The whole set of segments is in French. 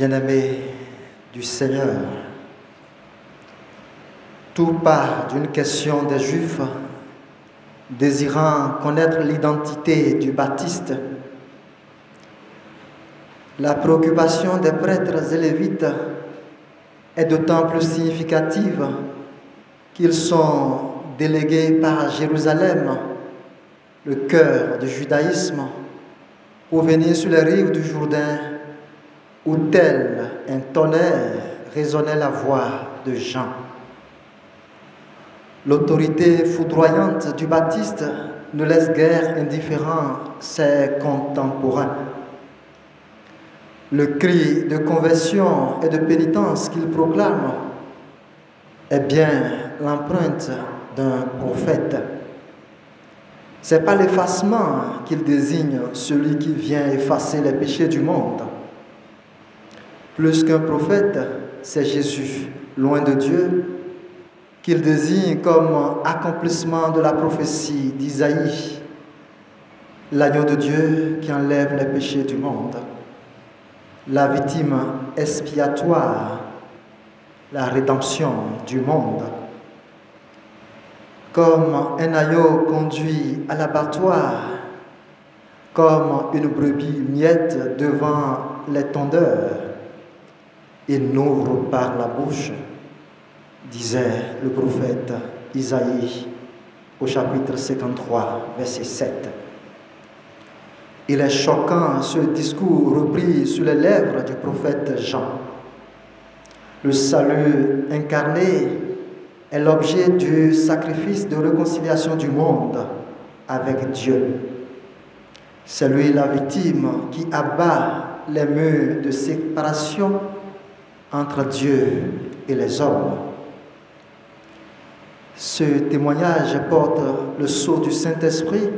Bien-aimés du Seigneur, tout part d'une question des Juifs désirant connaître l'identité du Baptiste. La préoccupation des prêtres et lévites est d'autant plus significative qu'ils sont délégués par Jérusalem, le cœur du judaïsme, pour venir sur les rives du Jourdain où tel un tonnerre résonnait la voix de Jean. L'autorité foudroyante du Baptiste ne laisse guère indifférent ses contemporains. Le cri de conversion et de pénitence qu'il proclame est bien l'empreinte d'un prophète. Ce n'est pas l'effacement qu'il désigne, celui qui vient effacer les péchés du monde. Plus qu'un prophète, c'est Jésus, loin de Dieu, qu'il désigne comme accomplissement de la prophétie d'Isaïe, l'agneau de Dieu qui enlève les péchés du monde, la victime expiatoire, la rédemption du monde. Comme un agneau conduit à l'abattoir, comme une brebis muette devant les tondeurs, il n'ouvre pas la bouche, disait le prophète Isaïe au chapitre 53, verset 7. Il est choquant ce discours repris sur les lèvres du prophète Jean. Le salut incarné est l'objet du sacrifice de réconciliation du monde avec Dieu. C'est lui la victime qui abat les murs de séparation entre Dieu et les hommes. Ce témoignage porte le sceau du Saint-Esprit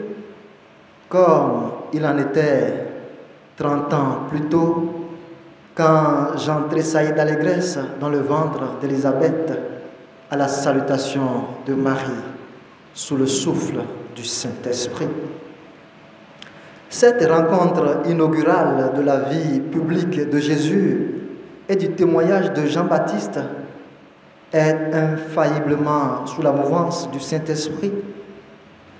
comme il en était 30 ans plus tôt quand Jean tressaillit d'allégresse dans le ventre d'Élisabeth à la salutation de Marie sous le souffle du Saint-Esprit. Cette rencontre inaugurale de la vie publique de Jésus et du témoignage de Jean-Baptiste est infailliblement sous la mouvance du Saint-Esprit,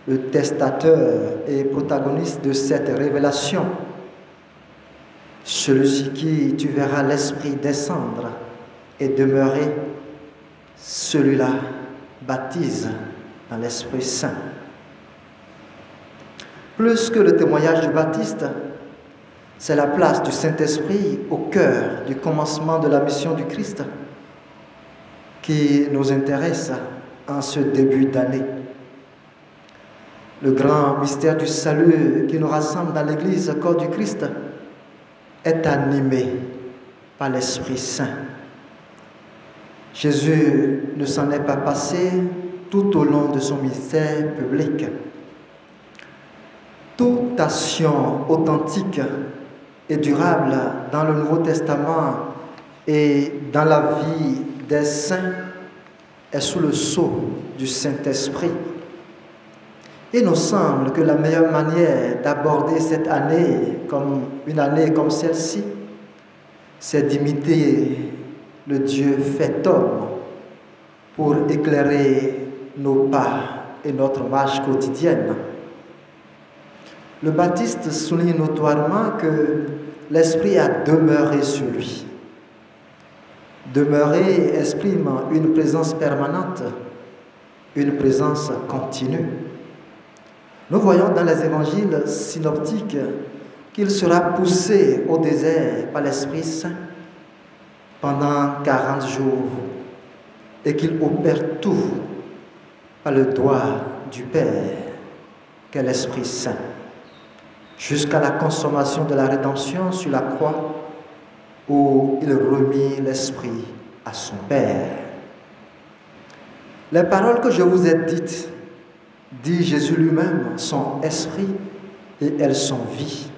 le testateur et protagoniste de cette révélation. Celui qui tu verras l'Esprit descendre et demeurer, celui-là baptise dans l'Esprit Saint. Plus que le témoignage du Baptiste, c'est la place du Saint-Esprit au cœur du commencement de la mission du Christ qui nous intéresse en ce début d'année. Le grand mystère du salut qui nous rassemble dans l'Église, corps du Christ, est animé par l'Esprit Saint. Jésus ne s'en est pas passé tout au long de son ministère public. Toute action authentique et durable dans le Nouveau Testament et dans la vie des saints est sous le sceau du Saint-Esprit. Il nous semble que la meilleure manière d'aborder cette année comme une année comme celle-ci, c'est d'imiter le Dieu fait homme pour éclairer nos pas et notre marche quotidienne. Le Baptiste souligne notoirement que l'Esprit a demeuré sur lui. Demeurer exprime une présence permanente, une présence continue. Nous voyons dans les évangiles synoptiques qu'il sera poussé au désert par l'Esprit Saint pendant 40 jours et qu'il opère tout par le doigt du Père, qu'est l'Esprit Saint, jusqu'à la consommation de la rédemption sur la croix où il remit l'Esprit à son Père. Les paroles que je vous ai dites, dit Jésus lui-même, sont esprit et elles sont vie.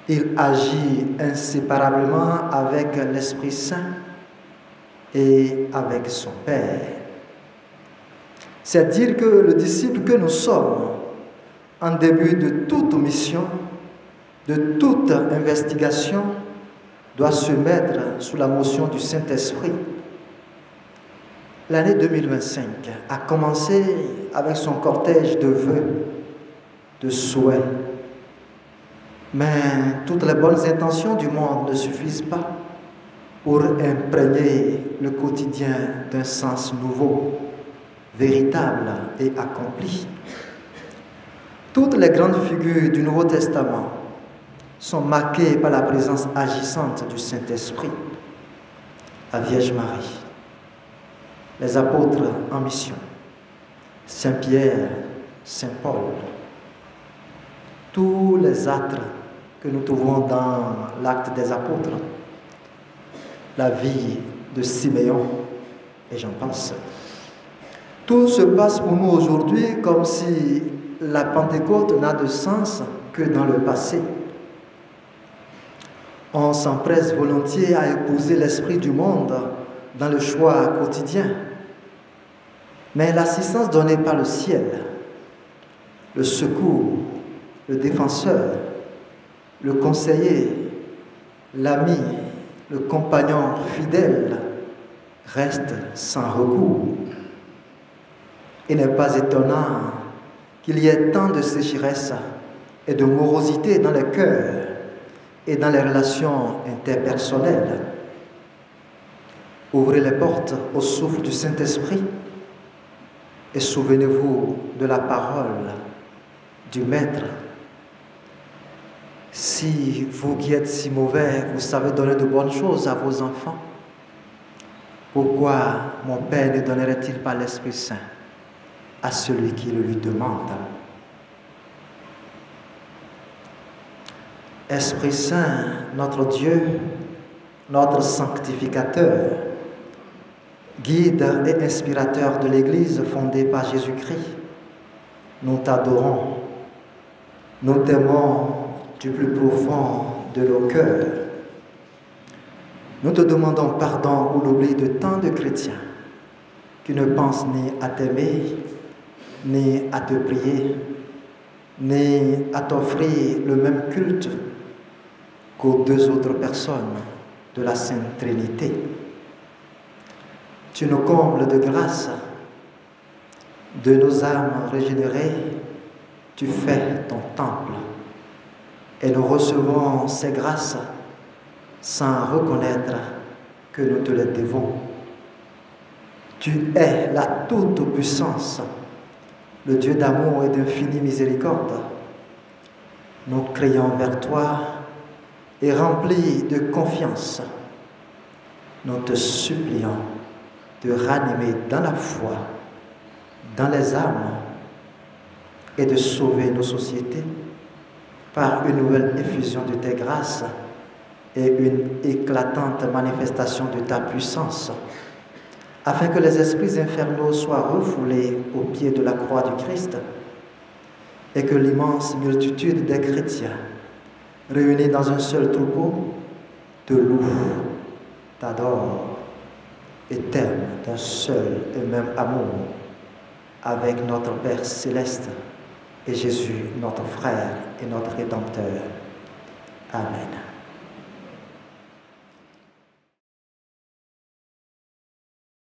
Il agit inséparablement avec l'Esprit Saint et avec son Père. C'est dire que le disciple que nous sommes, en début de toute mission, de toute investigation, doit se mettre sous la motion du Saint-Esprit. L'année 2025 a commencé avec son cortège de vœux, de souhaits. Mais toutes les bonnes intentions du monde ne suffisent pas pour imprégner le quotidien d'un sens nouveau, véritable et accompli. Toutes les grandes figures du Nouveau Testament sont marquées par la présence agissante du Saint-Esprit. La Vierge Marie, les apôtres en mission, Saint Pierre, Saint Paul, tous les âtres que nous trouvons dans l'acte des apôtres, la vie de Siméon, et j'en passe. Tout se passe pour nous aujourd'hui comme si la Pentecôte n'a de sens que dans le passé. On s'empresse volontiers à épouser l'esprit du monde dans le choix quotidien. Mais l'assistance donnée par le ciel, le secours, le défenseur, le conseiller, l'ami, le compagnon fidèle reste sans recours. Il n'est pas étonnant qu'il y ait tant de sécheresse et de morosité dans les cœurs et dans les relations interpersonnelles. Ouvrez les portes au souffle du Saint-Esprit et souvenez-vous de la parole du Maître. Si vous qui êtes si mauvais, vous savez donner de bonnes choses à vos enfants, pourquoi mon Père ne donnerait-il pas l'Esprit Saint à celui qui le lui demande? Esprit Saint, notre Dieu, notre sanctificateur, guide et inspirateur de l'Église fondée par Jésus-Christ, nous t'adorons, nous t'aimons du plus profond de nos cœurs. Nous te demandons pardon pour l'oubli de tant de chrétiens qui ne pensent ni à t'aimer, ni à te prier, ni à t'offrir le même culte qu'aux deux autres personnes de la Sainte Trinité. Tu nous combles de grâce, de nos âmes régénérées, tu fais ton temple, et nous recevons ces grâces sans reconnaître que nous te les devons. Tu es la toute-puissance, le Dieu d'amour et d'infinie miséricorde. Nous crions vers toi et remplis de confiance, nous te supplions de ranimer dans la foi, dans les âmes et de sauver nos sociétés par une nouvelle effusion de tes grâces et une éclatante manifestation de ta puissance, afin que les esprits infernaux soient refoulés au pied de la croix du Christ et que l'immense multitude des chrétiens, réunis dans un seul troupeau, te louent, t'adorent et t'aiment d'un seul et même amour avec notre Père céleste et Jésus, notre frère et notre Rédempteur. Amen.